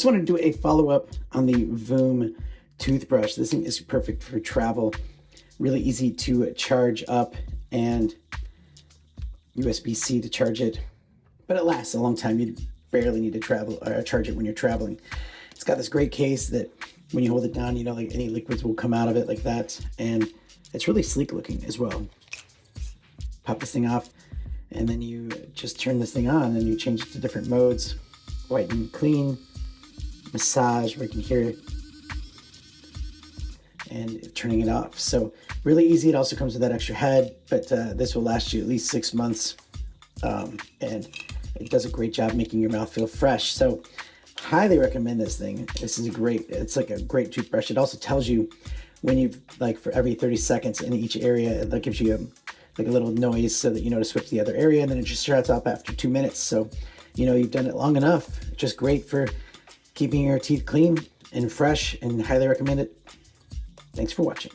Just want to do a follow-up on the Voom toothbrush. This thing is perfect for travel. Really easy to charge up and USB-C to charge it, but it lasts a long time. You barely need to charge it when you're traveling. It's got this great case that when you hold it down, you know, like any liquids will come out of it like that, and it's really sleek looking as well. Pop this thing off, and then you just turn this thing on and you change it to different modes: whiten, clean, massage, where you can hear it, and turning it off. So really easy. It also comes with that extra head, but this will last you at least 6 months, and it does a great job making your mouth feel fresh. So highly recommend this thing. This is it's like a great toothbrush. It also tells you when you've, like, for every 30 seconds in each area, that gives you like a little noise so that you know to switch to the other area, and then it just shuts off after 2 minutes. So you know you've done it long enough. Just great for keeping your teeth clean and fresh, and highly recommend it. Thanks for watching.